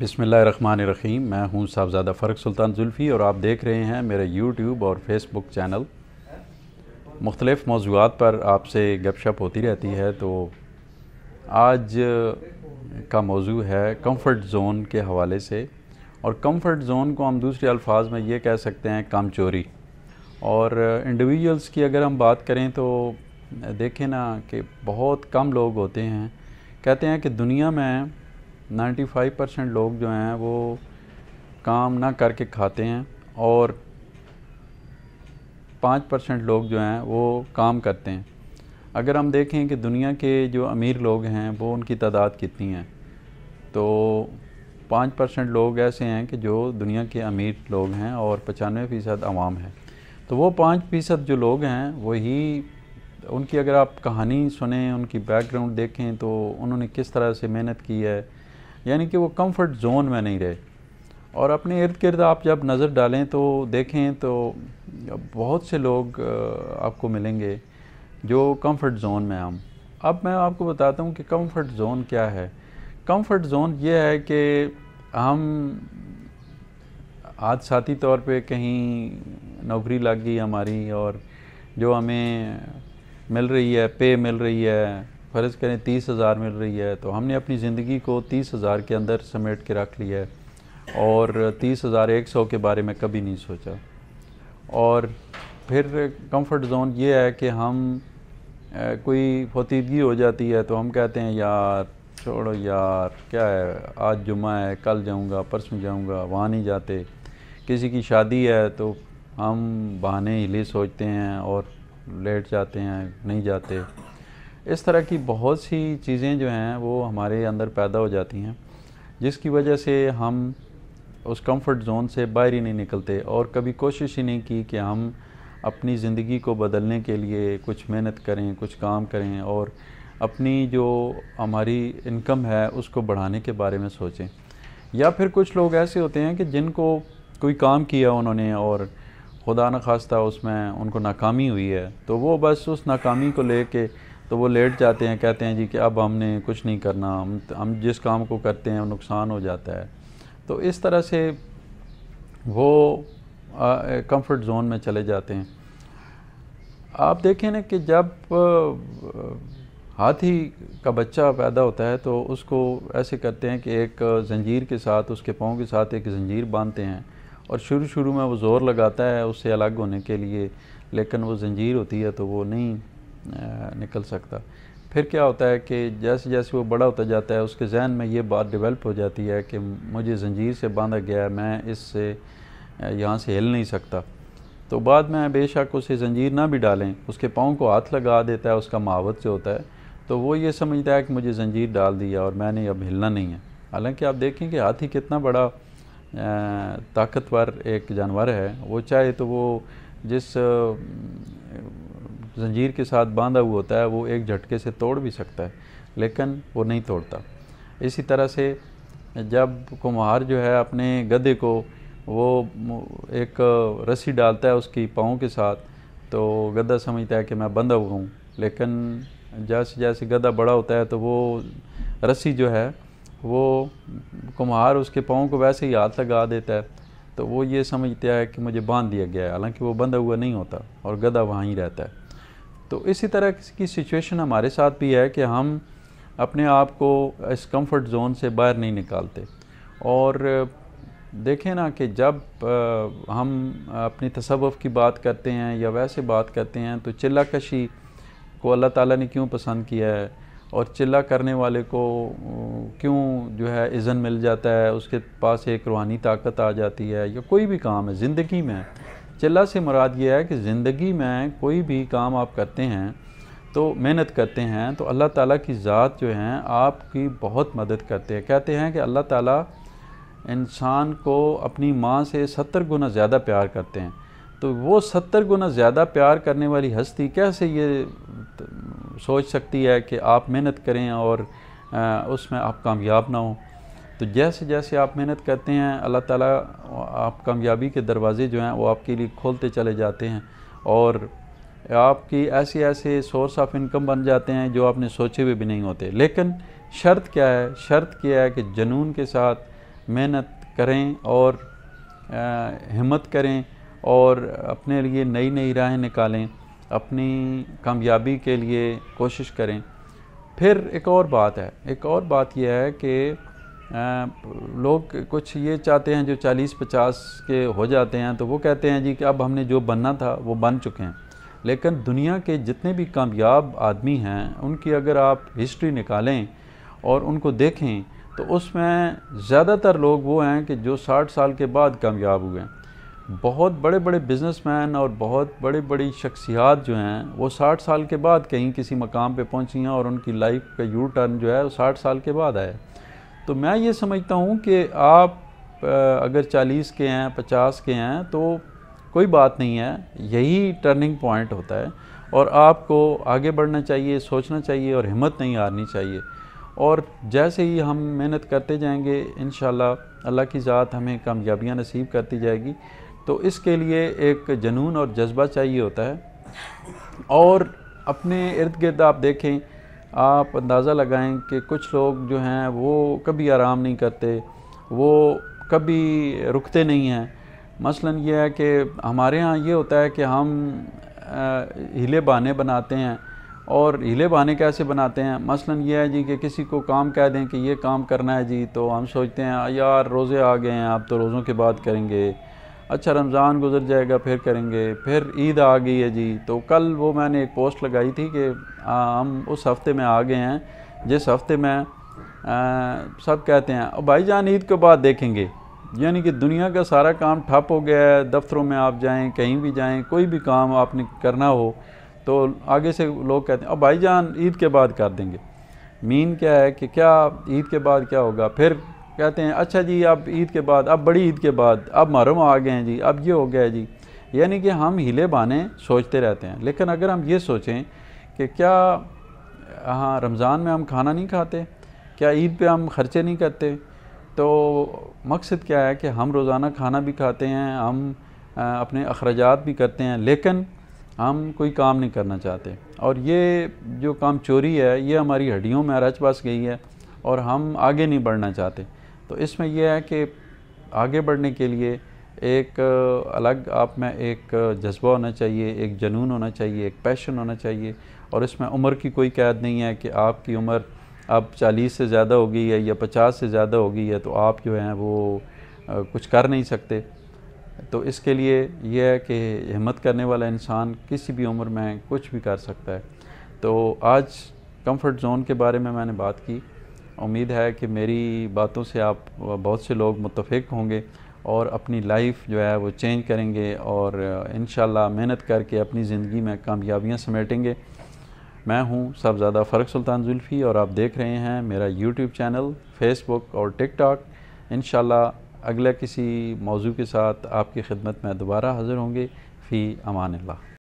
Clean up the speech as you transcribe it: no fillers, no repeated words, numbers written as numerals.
बिस्मिल्लाहिर्रहमानिर्रहीम। मैं हूं साहबज़ादा फ़र्रुख सुल्तान जुल्फ़ी और आप देख रहे हैं मेरे यूट्यूब और फेसबुक चैनल। मुख्तलिफ़ मौज़ूआत पर आपसे गपशप होती रहती है। तो आज का मौज़ू है कंफर्ट ज़ोन के हवाले से, और कंफर्ट ज़ोन को हम दूसरे अल्फाज में ये कह सकते हैं कामचोरी। और इंडिविजुअल्स की अगर हम बात करें तो देखें ना कि बहुत कम लोग होते हैं, कहते हैं कि दुनिया में 95% लोग जो हैं वो काम ना करके खाते हैं और 5% लोग जो हैं वो काम करते हैं। अगर हम देखें कि दुनिया के जो अमीर लोग हैं वो उनकी तादाद कितनी है, तो 5% लोग ऐसे हैं कि जो दुनिया के अमीर लोग हैं और 95% आवाम है। तो वो 5% जो लोग हैं वही, उनकी अगर आप कहानी सुने, उनकी बैकग्राउंड देखें तो उन्होंने किस तरह से मेहनत की है, यानी कि वो कंफर्ट ज़ोन में नहीं रहे। और अपने इर्द गिर्द आप जब नज़र डालें तो देखें तो बहुत से लोग आपको मिलेंगे जो कंफर्ट ज़ोन में हम। अब मैं आपको बताता हूँ कि कंफर्ट ज़ोन क्या है। कंफर्ट ज़ोन ये है कि हम आज साथी तौर पे कहीं नौकरी लग गई हमारी, और जो हमें मिल रही है, पे मिल रही है, फ़र्ज़ करें 30,000 मिल रही है, तो हमने अपनी ज़िंदगी को 30,000 के अंदर समेट के रख लिया है और 30,100 के बारे में कभी नहीं सोचा। और फिर कंफर्ट ज़ोन ये है कि हम कोई फतीदगी हो जाती है तो हम कहते हैं यार छोड़ो यार, क्या है, आज जुम्मा है, कल जाऊंगा, परसों जाऊंगा, वहाँ नहीं जाते। किसी की शादी है तो हम बहाने हिले सोचते हैं और लेट जाते हैं, नहीं जाते। इस तरह की बहुत सी चीज़ें जो हैं वो हमारे अंदर पैदा हो जाती हैं, जिसकी वजह से हम उस कंफर्ट ज़ोन से बाहर ही नहीं निकलते और कभी कोशिश ही नहीं की कि हम अपनी ज़िंदगी को बदलने के लिए कुछ मेहनत करें, कुछ काम करें और अपनी जो हमारी इनकम है उसको बढ़ाने के बारे में सोचें। या फिर कुछ लोग ऐसे होते हैं कि जिनको कोई काम किया उन्होंने और खुदा न खास्ता उसमें उनको नाकामी हुई है, तो वो बस उस नाकामी को लेके तो वो लेट जाते हैं, कहते हैं जी कि अब हमने कुछ नहीं करना, हम जिस काम को करते हैं वो नुकसान हो जाता है। तो इस तरह से वो कंफर्ट ज़ोन में चले जाते हैं। आप देखें ना कि जब हाथी का बच्चा पैदा होता है तो उसको ऐसे करते हैं कि एक ज़ंजीर के साथ, उसके पाँव के साथ एक ज़ंजीर बांधते हैं और शुरू में वो ज़ोर लगाता है उससे अलग होने के लिए, लेकिन वो ज़ंजीर होती है तो वो नहीं निकल सकता। फिर क्या होता है कि जैसे जैसे वो बड़ा होता जाता है उसके जहन में ये बात डेवलप हो जाती है कि मुझे ज़ंजीर से बांधा गया है, मैं इससे यहाँ से हिल नहीं सकता। तो बाद में बेशक उसे ज़ंजीर ना भी डालें, उसके पाँव को हाथ लगा देता है उसका महावत जो होता है, तो वो ये समझता है कि मुझे ज़ंजीर डाल दिया और मैंने अब हिलना नहीं है। हालांकि आप देखें कि हाथी कितना बड़ा ताकतवर एक जानवर है, वो चाहे तो वो जिस ज़ंजीर के साथ बांधा हुआ होता है वो एक झटके से तोड़ भी सकता है, लेकिन वो नहीं तोड़ता। इसी तरह से जब कुम्हार जो है अपने गधे को वो एक रस्सी डालता है उसकी पाँव के साथ, तो गधा समझता है कि मैं बंधा हुआ हूँ, लेकिन जैसे जैसे गधा बड़ा होता है तो वो रस्सी जो है वो कुम्हार उसके पाँव को वैसे ही हाथ लगा देता है, तो वो ये समझता है कि मुझे बांध दिया गया है, हालांकि वो बंधा हुआ नहीं होता और गधा वहाँ ही रहता है। तो इसी तरह की सिचुएशन हमारे साथ भी है कि हम अपने आप को इस कंफर्ट ज़ोन से बाहर नहीं निकालते। और देखें ना कि जब हम अपनी तसव्वुफ़ की बात करते हैं या वैसे बात करते हैं तो चिल्ला कशी को अल्लाह ताला ने क्यों पसंद किया है और चिल्ला करने वाले को क्यों जो है इज़्ज़त मिल जाता है, उसके पास एक रूहानी ताकत आ जाती है। या कोई भी काम है ज़िंदगी में, चिल्ला से मुराद ये है कि ज़िंदगी में कोई भी काम आप करते हैं तो मेहनत करते हैं तो अल्लाह ताला की ज़ात जो हैं आपकी बहुत मदद करते हैं। कहते हैं कि अल्लाह ताला इंसान को अपनी माँ से 70 गुना ज़्यादा प्यार करते हैं। तो वो 70 गुना ज़्यादा प्यार करने वाली हस्ती कैसे ये सोच सकती है कि आप मेहनत करें और उसमें आप कामयाब ना हो। तो जैसे जैसे आप मेहनत करते हैं अल्लाह ताला आप कामयाबी के दरवाज़े जो हैं वो आपके लिए खोलते चले जाते हैं और आपकी ऐसे ऐसे सोर्स ऑफ इनकम बन जाते हैं जो आपने सोचे हुए भी नहीं होते। लेकिन शर्त क्या है? शर्त क्या है कि जुनून के साथ मेहनत करें और हिम्मत करें और अपने लिए नई नई राहें निकालें, अपनी कामयाबी के लिए कोशिश करें। फिर एक और बात यह है कि लोग कुछ ये चाहते हैं, जो 40-50 के हो जाते हैं तो वो कहते हैं जी कि अब हमने जो बनना था वो बन चुके हैं। लेकिन दुनिया के जितने भी कामयाब आदमी हैं उनकी अगर आप हिस्ट्री निकालें और उनको देखें तो उसमें ज़्यादातर लोग वो हैं कि जो 60 साल के बाद कामयाब हुए हैं। बहुत बड़े बड़े बिजनेसमैन और बहुत बड़ी बड़ी शख्सियात जो हैं वो 60 साल के बाद कहीं किसी मकाम पे पहुंची हैं और उनकी लाइफ का यू टर्न जो है वो 60 साल के बाद आया। तो मैं ये समझता हूँ कि आप अगर 40 के हैं, 50 के हैं तो कोई बात नहीं है, यही टर्निंग पॉइंट होता है और आपको आगे बढ़ना चाहिए, सोचना चाहिए और हिम्मत नहीं हारनी चाहिए। और जैसे ही हम मेहनत करते जाएंगे इंशाल्लाह अल्लाह की ज़ात हमें कामयाबियाँ नसीब करती जाएगी। तो इसके लिए एक जुनून और जज्बा चाहिए होता है। और अपने इर्द गिर्द आप देखें, आप अंदाज़ा लगाएं कि कुछ लोग जो हैं वो कभी आराम नहीं करते, वो कभी रुकते नहीं हैं। मसलन ये है कि हमारे यहाँ ये होता है कि हम हीले बहाने बनाते हैं। और हीले बहाने कैसे बनाते हैं? मसलन ये है जी कि किसी को काम कह दें कि ये काम करना है जी, तो हम सोचते हैं यार रोज़े आ गए हैं, आप तो रोज़ों के बाद करेंगे, अच्छा रमज़ान गुजर जाएगा फिर करेंगे, फिर ईद आ गई है जी। तो कल वो मैंने एक पोस्ट लगाई थी कि हम उस हफ़्ते में आ गए हैं जिस हफ़्ते में सब कहते हैं अब भाईजान ईद के बाद देखेंगे, यानी कि दुनिया का सारा काम ठप हो गया है। दफ्तरों में आप जाएं, कहीं भी जाएं, कोई भी काम आपने करना हो तो आगे से लोग कहते हैं अब भाईजान ईद के बाद कर देंगे। मीन क्या है कि क्या ईद के बाद क्या होगा? फिर कहते हैं अच्छा जी अब ईद के बाद, अब बड़ी ईद के बाद, अब मुहर्रम आ गए हैं जी, अब ये हो गया है जी। यानी कि हम हीले बहाने सोचते रहते हैं। लेकिन अगर हम ये सोचें कि क्या हाँ रमज़ान में हम खाना नहीं खाते, क्या ईद पे हम ख़र्चे नहीं करते, तो मकसद क्या है कि हम रोज़ाना खाना भी खाते हैं, हम अपने अखराजात भी करते हैं, लेकिन हम कोई काम नहीं करना चाहते। और ये जो काम चोरी है ये हमारी हड्डियों में रच बस गई है और हम आगे नहीं बढ़ना चाहते। तो इसमें यह है कि आगे बढ़ने के लिए एक अलग आप में एक जज्बा होना चाहिए, एक जुनून होना चाहिए, एक पैशन होना चाहिए। और इसमें उम्र की कोई कैद नहीं है कि आपकी उम्र अब 40 से ज़्यादा हो गई है या 50 से ज़्यादा हो गई है तो आप जो हैं वो कुछ कर नहीं सकते। तो इसके लिए यह है कि हिम्मत करने वाला इंसान किसी भी उम्र में कुछ भी कर सकता है। तो आज कंफर्ट ज़ोन के बारे में मैंने बात की। उम्मीद है कि मेरी बातों से आप बहुत से लोग मुत्तफ़िक होंगे और अपनी लाइफ जो है वो चेंज करेंगे और इंशाल्लाह मेहनत करके अपनी ज़िंदगी में कामयाबियाँ समेटेंगे। मैं हूँ साहबज़ादा फ़र्रुख सुल्तान ज़ुल्फ़ी और आप देख रहे हैं मेरा यूट्यूब चैनल, फेसबुक और टिकटॉक। इंशाल्लाह अगला किसी मौजू के साथ आपकी खिदमत में दोबारा हाज़िर होंगे। फ़ी अमान अल्लाह।